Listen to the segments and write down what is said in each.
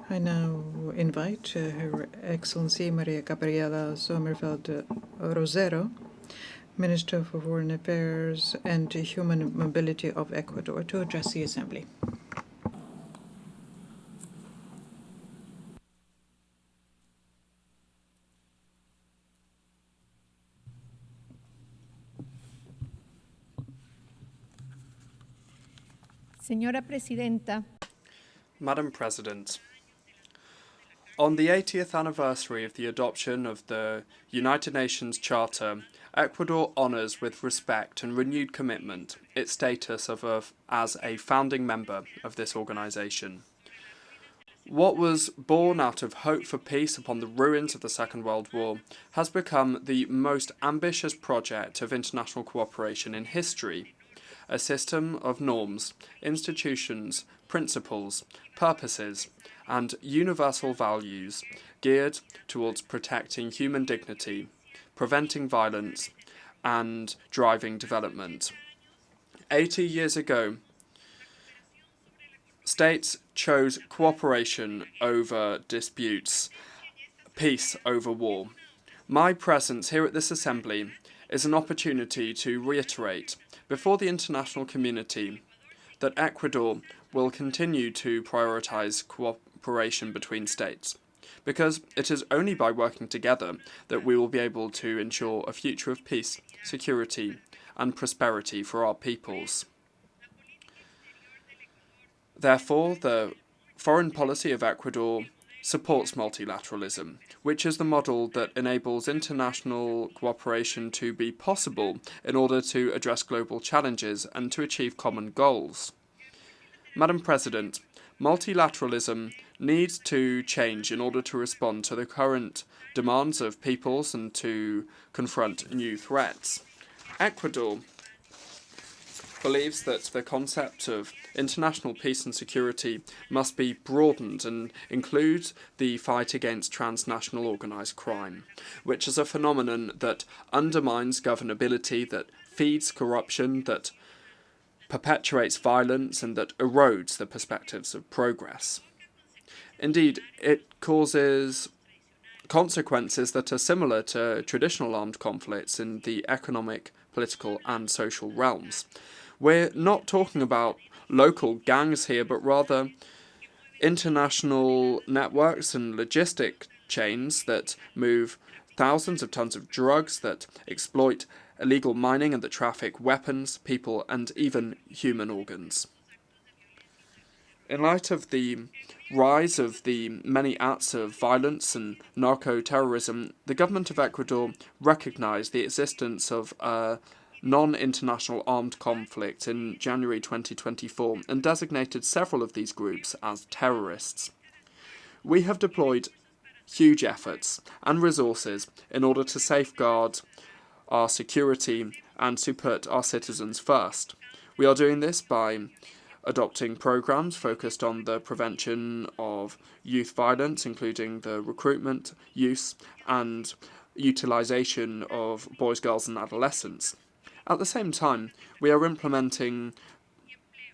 I now invite Her Excellency María Gabriela Sommerfeld Rosero, Minister for Foreign Affairs and Human Mobility of Ecuador, to address the Assembly. Señora Presidenta. Madam President, on the 80th anniversary of the adoption of the United Nations Charter, Ecuador honours with respect and renewed commitment its status as a founding member of this organisation. What was born out of hope for peace upon the ruins of the Second World War has become the most ambitious project of international cooperation in history. A system of norms, institutions, principles, purposes, and universal values geared towards protecting human dignity, preventing violence, and driving development. 80 years ago, states chose cooperation over disputes, peace over war. My presence here at this Assembly is an opportunity to reiterate before the international community that Ecuador will continue to prioritise cooperation between states, because it is only by working together that we will be able to ensure a future of peace, security and prosperity for our peoples. Therefore, the foreign policy of Ecuador supports multilateralism, which is the model that enables international cooperation to be possible in order to address global challenges and to achieve common goals. Madam President, multilateralism needs to change in order to respond to the current demands of peoples and to confront new threats. Ecuador believes that the concept of international peace and security must be broadened and include the fight against transnational organised crime, which is a phenomenon that undermines governability, that feeds corruption, that perpetuates violence, and that erodes the perspectives of progress. Indeed, it causes consequences that are similar to traditional armed conflicts in the economic, political and social realms. We're not talking about local gangs here, but rather international networks and logistic chains that move thousands of tons of drugs, that exploit illegal mining and that traffic weapons, people and even human organs. In light of the rise of the many acts of violence and narco-terrorism, the government of Ecuador recognised the existence of a non-international armed conflict in January 2024 and designated several of these groups as terrorists. We have deployed huge efforts and resources in order to safeguard our security and to put our citizens first. We are doing this by adopting programs focused on the prevention of youth violence, including the recruitment, use and utilisation of boys, girls and adolescents. At the same time, we are implementing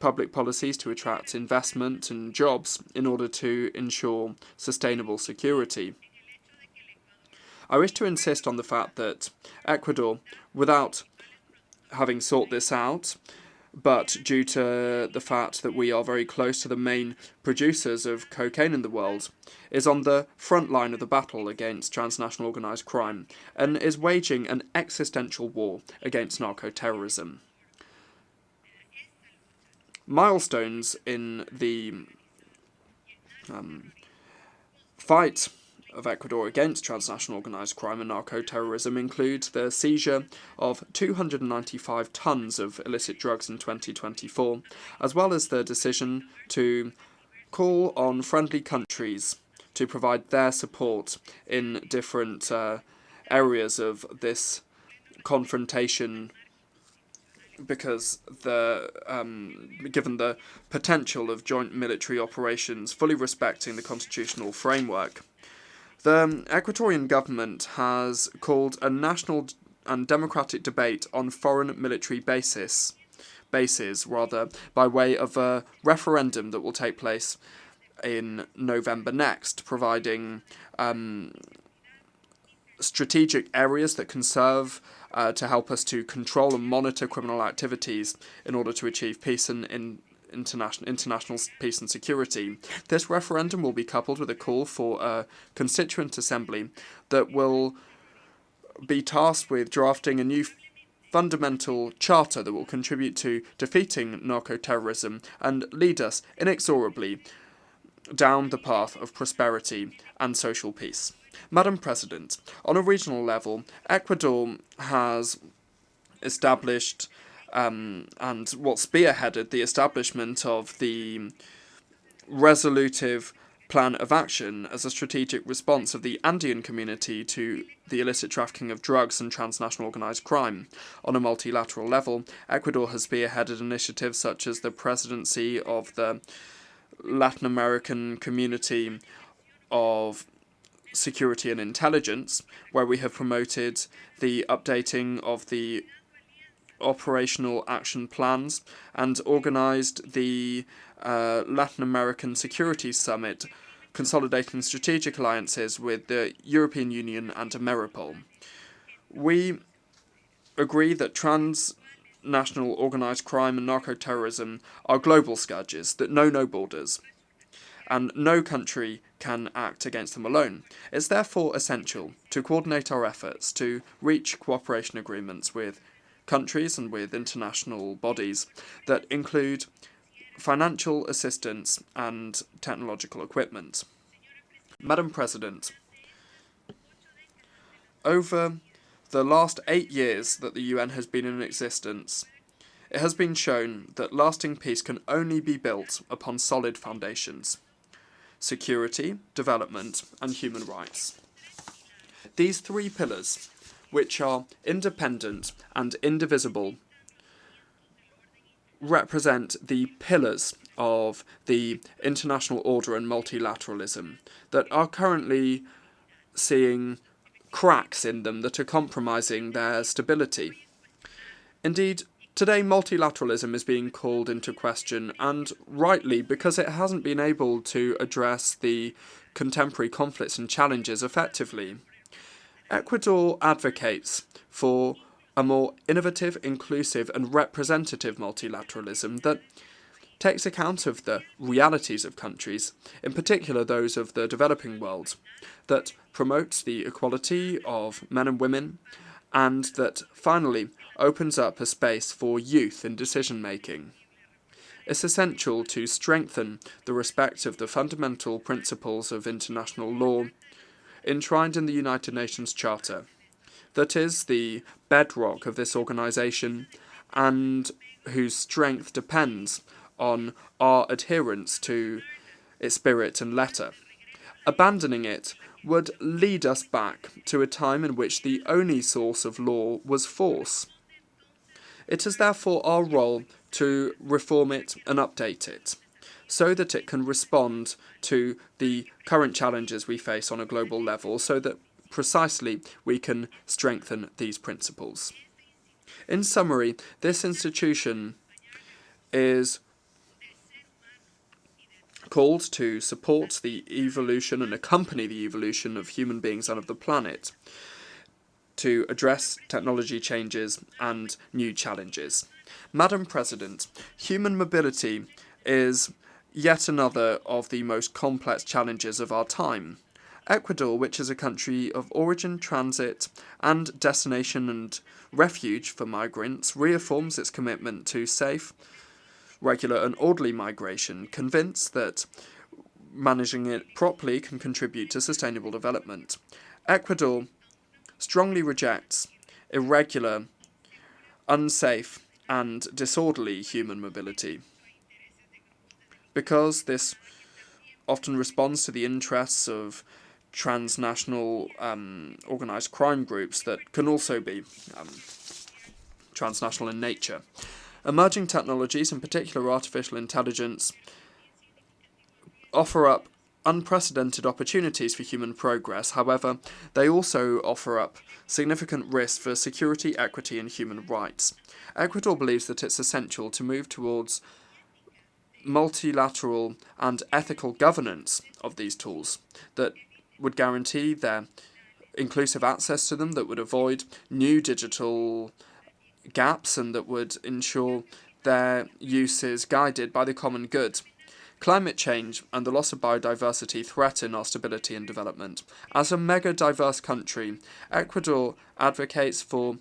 public policies to attract investment and jobs in order to ensure sustainable security. I wish to insist on the fact that Ecuador, without having sought this out, but due to the fact that we are very close to the main producers of cocaine in the world, is on the front line of the battle against transnational organised crime and is waging an existential war against narco-terrorism. Milestones in the fight of Ecuador against transnational organised crime and narco-terrorism include the seizure of 295 tonnes of illicit drugs in 2024, as well as the decision to call on friendly countries to provide their support in different areas of this confrontation, because given the potential of joint military operations fully respecting the constitutional framework. The Ecuadorian government has called a national and democratic debate on foreign military bases by way of a referendum that will take place in November next, providing strategic areas that can serve to help us to control and monitor criminal activities in order to achieve peace and international peace and security. This referendum will be coupled with a call for a constituent assembly that will be tasked with drafting a new fundamental charter that will contribute to defeating narco-terrorism and lead us inexorably down the path of prosperity and social peace. Madam President, on a regional level, Ecuador has established and what spearheaded the establishment of the resolutive plan of action as a strategic response of the Andean community to the illicit trafficking of drugs and transnational organised crime. On a multilateral level, Ecuador has spearheaded initiatives such as the presidency of the Latin American Community of Security and Intelligence, where we have promoted the updating of the operational action plans and organised the Latin American Security Summit, consolidating strategic alliances with the European Union and Ameripol. We agree that transnational organised crime and narco-terrorism are global scourges that know no borders, and no country can act against them alone. It's therefore essential to coordinate our efforts to reach cooperation agreements with countries and with international bodies that include financial assistance and technological equipment. Madam President, over the last 8 years that the UN has been in existence, it has been shown that lasting peace can only be built upon solid foundations: security, development, and human rights. These three pillars, which are independent and indivisible, represent the pillars of the international order and multilateralism that are currently seeing cracks in them that are compromising their stability. Indeed, today multilateralism is being called into question, and rightly, because it hasn't been able to address the contemporary conflicts and challenges effectively. Ecuador advocates for a more innovative, inclusive and representative multilateralism that takes account of the realities of countries, in particular those of the developing world, that promotes the equality of men and women, and that finally opens up a space for youth in decision-making. It's essential to strengthen the respect of the fundamental principles of international law enshrined in the United Nations Charter, that is the bedrock of this organisation and whose strength depends on our adherence to its spirit and letter. Abandoning it would lead us back to a time in which the only source of law was force. It is therefore our role to reform it and update it, so that it can respond to the current challenges we face on a global level, so that precisely we can strengthen these principles. In summary, this institution is called to support the evolution and accompany the evolution of human beings and of the planet, to address technology changes and new challenges. Madam President, human mobility is yet another of the most complex challenges of our time. Ecuador, which is a country of origin, transit, and destination and refuge for migrants, reaffirms its commitment to safe, regular and orderly migration, convinced that managing it properly can contribute to sustainable development. Ecuador strongly rejects irregular, unsafe, and disorderly human mobility, because this often responds to the interests of transnational organised crime groups that can also be transnational in nature. Emerging technologies, in particular artificial intelligence, offer up unprecedented opportunities for human progress. However, they also offer up significant risks for security, equity and human rights. Ecuador believes that it's essential to move towards multilateral and ethical governance of these tools that would guarantee their inclusive access to them, that would avoid new digital gaps, and that would ensure their use is guided by the common good. Climate change and the loss of biodiversity threaten our stability and development. As a mega-diverse country, Ecuador advocates for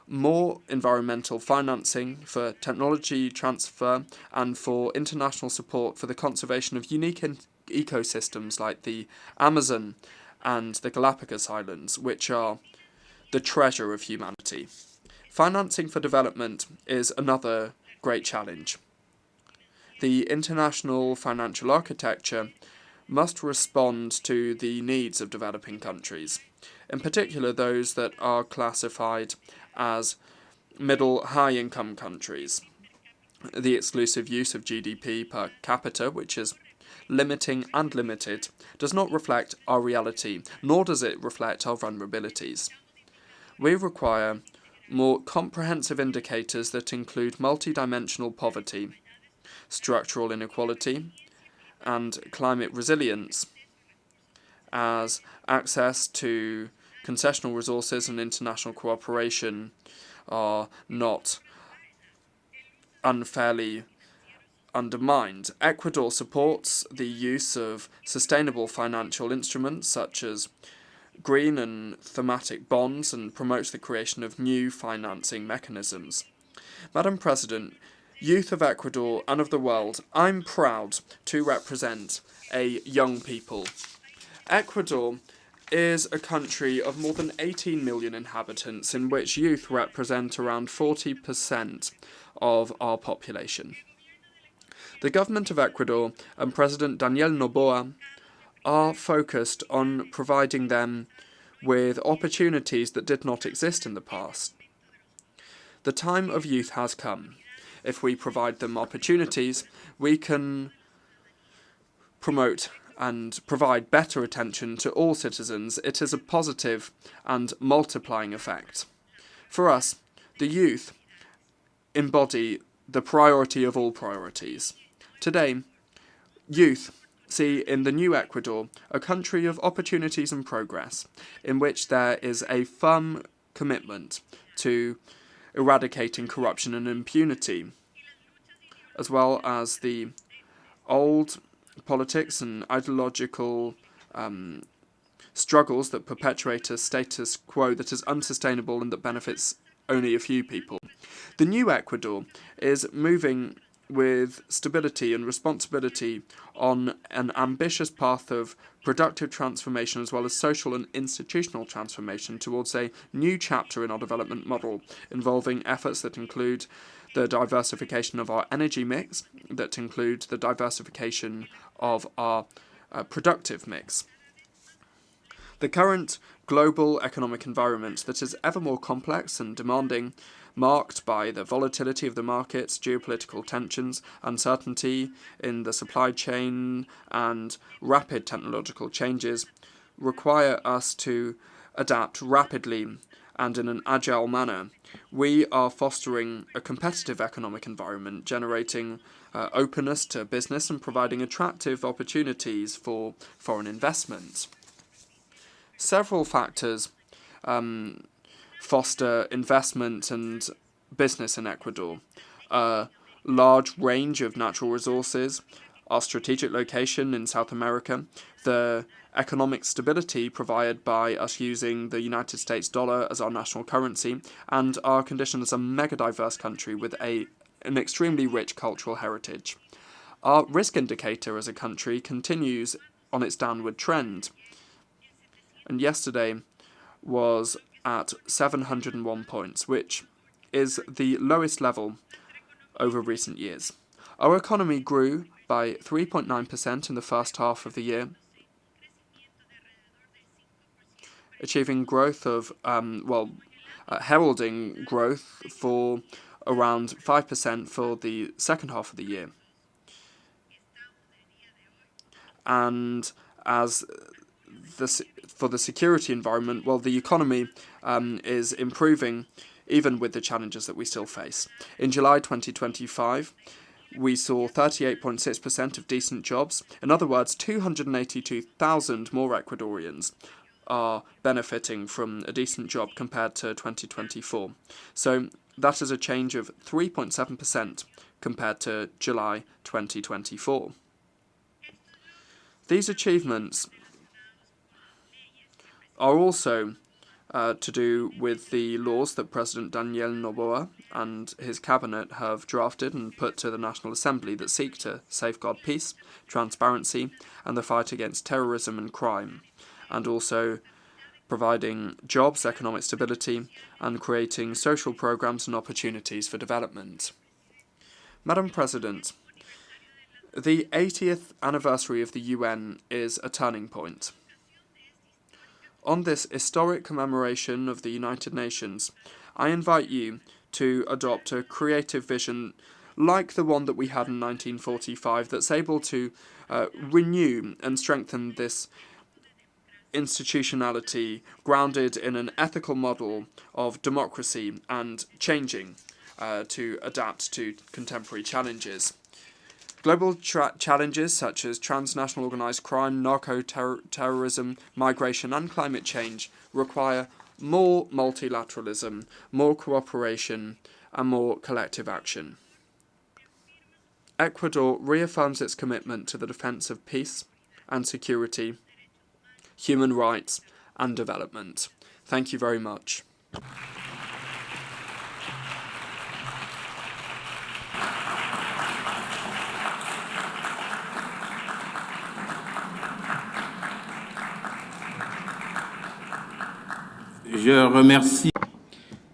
more environmental financing, for technology transfer, and for international support for the conservation of unique ecosystems like the Amazon and the Galapagos Islands, which are the treasure of humanity. Financing for development is another great challenge. The international financial architecture must respond to the needs of developing countries, in particular those that are classified as middle-high-income countries. The exclusive use of GDP per capita, which is limiting and limited, does not reflect our reality, nor does it reflect our vulnerabilities. We require more comprehensive indicators that include multidimensional poverty, structural inequality, and climate resilience, as access to concessional resources and international cooperation are not unfairly undermined. Ecuador supports the use of sustainable financial instruments such as green and thematic bonds and promotes the creation of new financing mechanisms. Madam President, youth of Ecuador and of the world, I'm proud to represent a young people. Ecuador is a country of more than 18 million inhabitants in which youth represent around 40% of our population. The government of Ecuador and President Daniel Noboa are focused on providing them with opportunities that did not exist in the past. The time of youth has come. If we provide them opportunities, we can promote and provide better attention to all citizens. It is a positive and multiplying effect. For us, the youth embody the priority of all priorities. Today, youth see in the new Ecuador a country of opportunities and progress, in which there is a firm commitment to eradicating corruption and impunity, as well as the old politics and ideological struggles that perpetuate a status quo that is unsustainable and that benefits only a few people. The new Ecuador is moving with stability and responsibility on an ambitious path of productive transformation as well as social and institutional transformation towards a new chapter in our development model, involving efforts that include the diversification of our energy mix, that include the diversification of our productive mix. The current global economic environment that is ever more complex and demanding, marked by the volatility of the markets, geopolitical tensions, uncertainty in the supply chain, and rapid technological changes, require us to adapt rapidly and in an agile manner. We are fostering a competitive economic environment, generating openness to business and providing attractive opportunities for foreign investment. Several factors foster investment and business in Ecuador. A large range of natural resources, our strategic location in South America, the economic stability provided by us using the United States dollar as our national currency, and our condition as a mega-diverse country with an extremely rich cultural heritage. Our risk indicator as a country continues on its downward trend, and yesterday was at 701 points, which is the lowest level over recent years. Our economy grew by 3.9% in the first half of the year, achieving growth of, heralding growth for around 5% for the second half of the year. And as for the security environment, well, the economy is improving even with the challenges that we still face. In July 2025, we saw 38.6% of decent jobs. In other words, 282,000 more Ecuadorians are benefiting from a decent job compared to 2024. So that is a change of 3.7% compared to July 2024. These achievements are also to do with the laws that President Daniel Noboa and his cabinet have drafted and put to the National Assembly that seek to safeguard peace, transparency, and the fight against terrorism and crime, and also providing jobs, economic stability, and creating social programs and opportunities for development. Madam President, the 80th anniversary of the UN is a turning point. On this historic commemoration of the United Nations, I invite you to adopt a creative vision like the one that we had in 1945 that's able to renew and strengthen this institutionality grounded in an ethical model of democracy and changing to adapt to contemporary challenges. Global challenges such as transnational organised crime, narco-terrorism, migration and climate change require more multilateralism, more cooperation and more collective action. Ecuador reaffirms its commitment to the defence of peace and security, human rights and development. Thank you very much.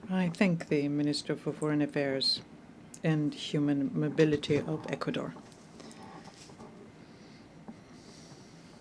I thank the Minister for Foreign Affairs and Human Mobility of Ecuador.